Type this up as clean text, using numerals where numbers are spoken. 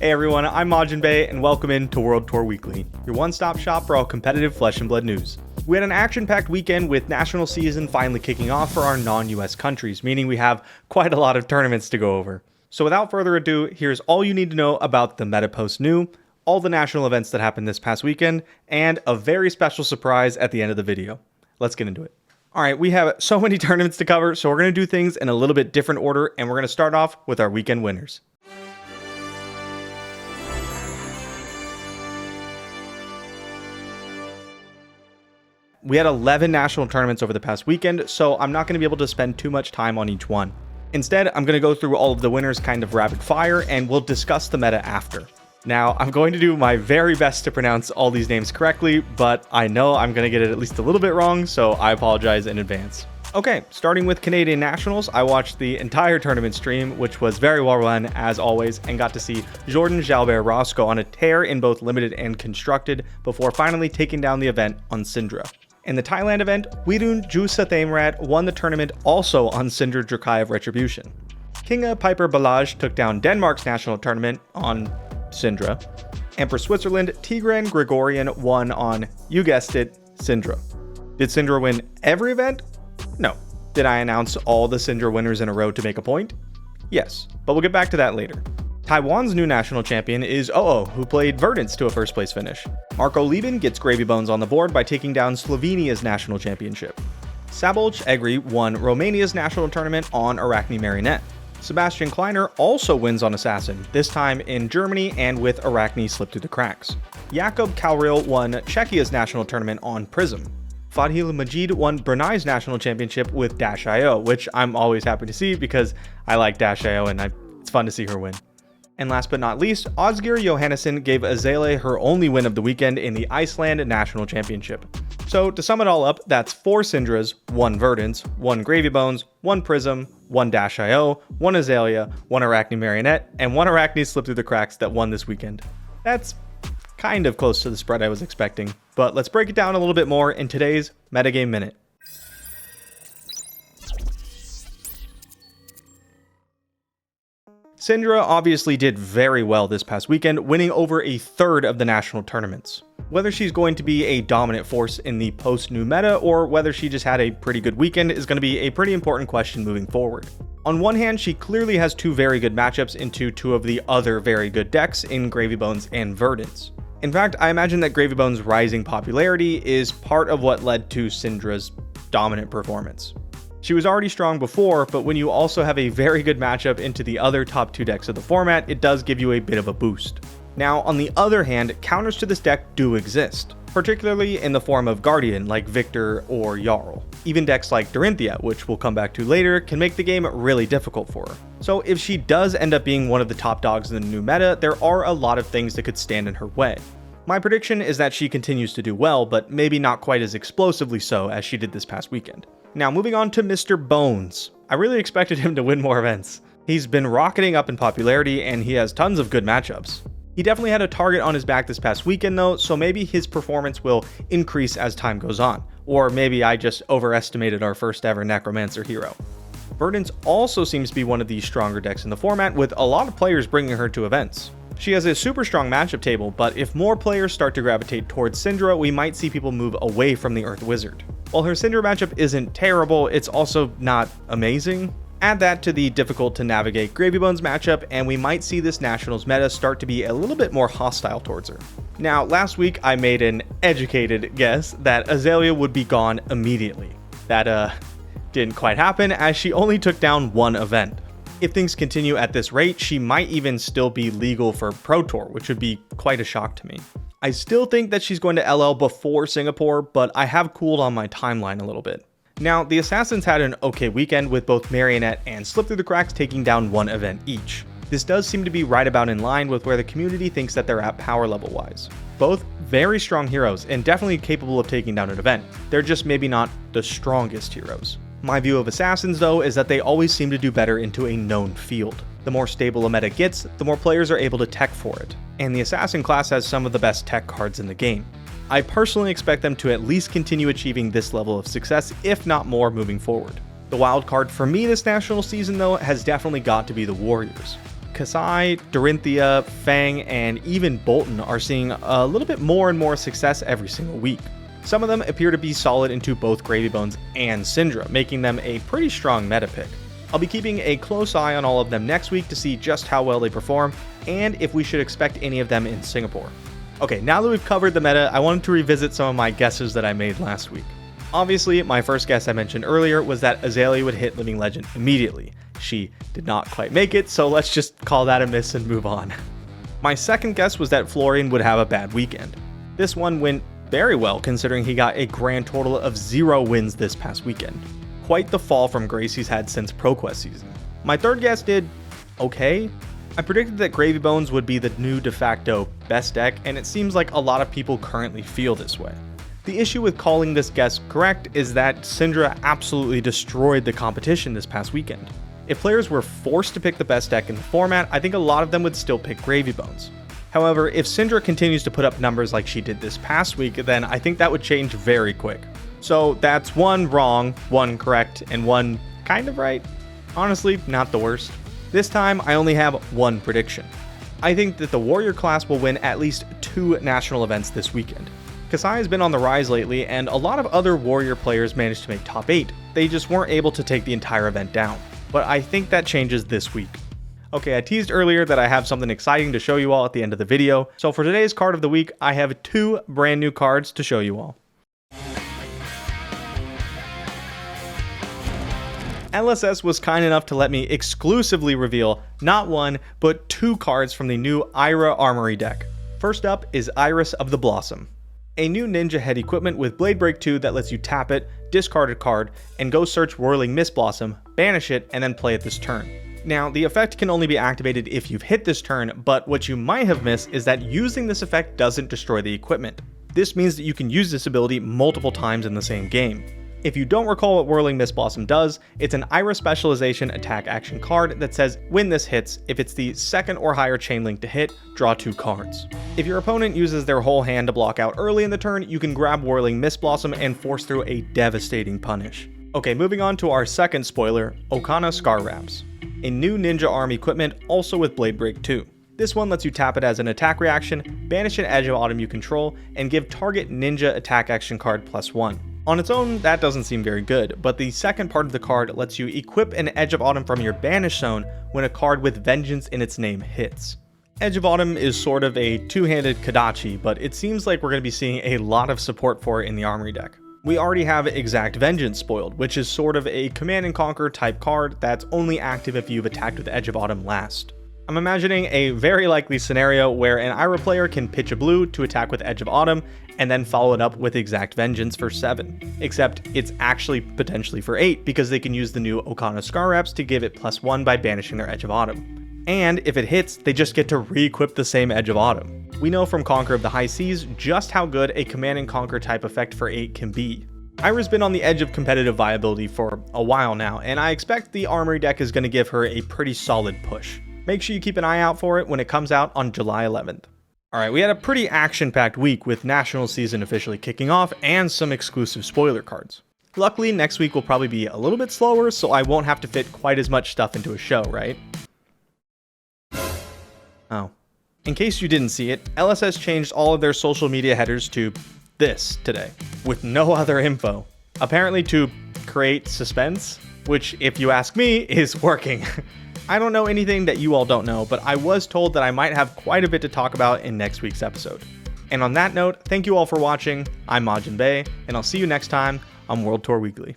Hey everyone, I'm Majiin and welcome in to World Tour Weekly, your one-stop shop for all competitive flesh and blood news. We had an action-packed weekend with national season finally kicking off for our non-US countries, meaning we have quite a lot of tournaments to go over. So without further ado, here's all you need to know about the Meta Post New, all the national events that happened this past weekend, and a very special surprise at the end of the video. Let's get into it. Alright, we have so many tournaments to cover, so we're going to do things in a little bit different order, and we're going to start off with our weekend winners. We had 11 national tournaments over the past weekend, so I'm not going to be able to spend too much time on each one. Instead, I'm going to go through all of the winners kind of rapid fire, and we'll discuss the meta after. Now, I'm going to do my very best to pronounce all these names correctly, but I know I'm going to get it at least a little bit wrong, so I apologize in advance. Okay, starting with Canadian Nationals, I watched the entire tournament stream, which was very well run as always, and got to see Jordan Jalbert Ross go on a tear in both Limited and Constructed before finally taking down the event on Syndra. In the Thailand event, Wirun Jusathamrat won the tournament also on Syndra Drakai of Retribution. Kinga Piper Balaj took down Denmark's national tournament on Syndra, and for Switzerland, Tigran Gregorian won on, you guessed it, Syndra. Did Syndra win every event? No. Did I announce all the Syndra winners in a row to make a point? Yes, but we'll get back to that later. Taiwan's new national champion is Oo, who played Verdance to a first place finish. Marco Lieben gets gravy bones on the board by taking down Slovenia's national championship. Sabolch Egri won Romania's national tournament on Arachne Marionette. Sebastian Kleiner also wins on Assassin, this time in Germany and with Arachne slipped through the cracks. Jakub Kalril won Czechia's national tournament on Prism. Fadhil Majid won Brunei's national championship with Dash.io, which I'm always happy to see because I like Dash.io and it's fun to see her win. And last but not least, Ozgir Johannesson gave Azele her only win of the weekend in the Iceland National Championship. So to sum it all up, that's 4 Syndras, 1 Verdance, 1 Gravy Bones, 1 Prism, 1 Dash.io, 1 Azalea, 1 Arachne Marionette, and 1 Arachne slipped through the cracks that won this weekend. That's kind of close to the spread I was expecting, but let's break it down a little bit more in today's Metagame Minute. Syndra obviously did very well this past weekend, winning over a third of the national tournaments. Whether she's going to be a dominant force in the post-new meta or whether she just had a pretty good weekend is going to be a pretty important question moving forward. On one hand, she clearly has 2 very good matchups into 2 of the other very good decks in Gravy Bones and Verdance. In fact, I imagine that Gravy Bones' rising popularity is part of what led to Syndra's dominant performance. She was already strong before, but when you also have a very good matchup into the other top 2 decks of the format, it does give you a bit of a boost. Now, on the other hand, counters to this deck do exist, particularly in the form of Guardian like Victor or Jarl. Even decks like Dorinthia, which we'll come back to later, can make the game really difficult for her. So if she does end up being one of the top dogs in the new meta, there are a lot of things that could stand in her way. My prediction is that she continues to do well, but maybe not quite as explosively so as she did this past weekend. Now moving on to Mr. Bones. I really expected him to win more events. He's been rocketing up in popularity and he has tons of good matchups. He definitely had a target on his back this past weekend though, so maybe his performance will increase as time goes on. Or maybe I just overestimated our first ever Necromancer hero. Verdance also seems to be one of the stronger decks in the format, with a lot of players bringing her to events. She has a super strong matchup table, but if more players start to gravitate towards Syndra, we might see people move away from the Earth Wizard. While her Syndra matchup isn't terrible, it's also not amazing. Add that to the difficult to navigate Gravy Bones matchup, and we might see this Nationals meta start to be a little bit more hostile towards her. Now, last week I made an educated guess that Azalea would be gone immediately. That didn't quite happen, as she only took down 1 event. If things continue at this rate, she might even still be legal for Pro Tour, which would be quite a shock to me. I still think that she's going to LL before Singapore, but I have cooled on my timeline a little bit. Now, the Assassins had an okay weekend with both Marionette and Slip Through the Cracks taking down 1 event each. This does seem to be right about in line with where the community thinks that they're at power level wise. Both very strong heroes and definitely capable of taking down an event. They're just maybe not the strongest heroes. My view of Assassins though is that they always seem to do better into a known field. The more stable a meta gets, the more players are able to tech for it, and the Assassin class has some of the best tech cards in the game. I personally expect them to at least continue achieving this level of success, if not more, moving forward. The wild card for me this national season though has definitely got to be the Warriors. Kasai, Dorinthia, Fang, and even Bolton are seeing a little bit more and more success every single week. Some of them appear to be solid into both Gravy Bones and Syndra, making them a pretty strong meta pick. I'll be keeping a close eye on all of them next week to see just how well they perform, and if we should expect any of them in Singapore. Okay, now that we've covered the meta, I wanted to revisit some of my guesses that I made last week. Obviously, my first guess I mentioned earlier was that Azalea would hit Living Legend immediately. She did not quite make it, so let's just call that a miss and move on. My second guess was that Florian would have a bad weekend. This one went very well considering he got a grand total of 0 wins this past weekend. Quite the fall from grace he's had since ProQuest season. My third guess did okay. I predicted that Gravy Bones would be the new de facto best deck, and it seems like a lot of people currently feel this way. The issue with calling this guess correct is that Syndra absolutely destroyed the competition this past weekend. If players were forced to pick the best deck in the format, I think a lot of them would still pick Gravy Bones. However, if Syndra continues to put up numbers like she did this past week, then I think that would change very quick. So that's 1 wrong, 1 correct, and 1 kind of right. Honestly, not the worst. This time, I only have 1 prediction. I think that the Warrior class will win at least 2 national events this weekend. Kasai has been on the rise lately, and a lot of other Warrior players managed to make top 8. They just weren't able to take the entire event down. But I think that changes this week. Okay, I teased earlier that I have something exciting to show you all at the end of the video, so for today's card of the week, I have 2 brand new cards to show you all. LSS was kind enough to let me exclusively reveal not 1, but 2 cards from the new Ira Armory deck. First up is Iris of the Blossom, a new ninja head equipment with Blade Break 2 that lets you tap it, discard a card, and go search Whirling Mist Blossom, banish it, and then play it this turn. Now, the effect can only be activated if you've hit this turn, but what you might have missed is that using this effect doesn't destroy the equipment. This means that you can use this ability multiple times in the same game. If you don't recall what Whirling Mist Blossom does, it's an Ira Specialization attack action card that says when this hits, if it's the 2nd or higher chain link to hit, draw 2 cards. If your opponent uses their whole hand to block out early in the turn, you can grab Whirling Mist Blossom and force through a devastating punish. Okay, moving on to our second spoiler, Okana Scar Wraps, a new ninja arm equipment also with Blade Break 2. This one lets you tap it as an attack reaction, banish an Edge of Autumn you control, and give target ninja attack action card +1. On its own, that doesn't seem very good, but the second part of the card lets you equip an Edge of Autumn from your banish zone when a card with Vengeance in its name hits. Edge of Autumn is sort of a two-handed Kadachi, but it seems like we're going to be seeing a lot of support for it in the Armory deck. We already have Exact Vengeance spoiled, which is sort of a Command and Conquer type card that's only active if you've attacked with Edge of Autumn last. I'm imagining a very likely scenario where an Ira player can pitch a blue to attack with Edge of Autumn and then follow it up with Exact Vengeance for 7. Except it's actually potentially for 8 because they can use the new Okana Scar Wraps to give it +1 by banishing their Edge of Autumn. And if it hits, they just get to re-equip the same Edge of Autumn. We know from Conquer of the High Seas just how good a Command and Conquer type effect for 8 can be. Ira's been on the edge of competitive viability for a while now, and I expect the Armory deck is going to give her a pretty solid push. Make sure you keep an eye out for it when it comes out on July 11th. Alright, we had a pretty action-packed week with National Season officially kicking off and some exclusive spoiler cards. Luckily, next week will probably be a little bit slower, so I won't have to fit quite as much stuff into a show, right? Oh. In case you didn't see it, LSS changed all of their social media headers to this today, with no other info. Apparently to create suspense, which, if you ask me, is working. I don't know anything that you all don't know, but I was told that I might have quite a bit to talk about in next week's episode. And on that note, thank you all for watching. I'm Majiin, and I'll see you next time on World Tour Weekly.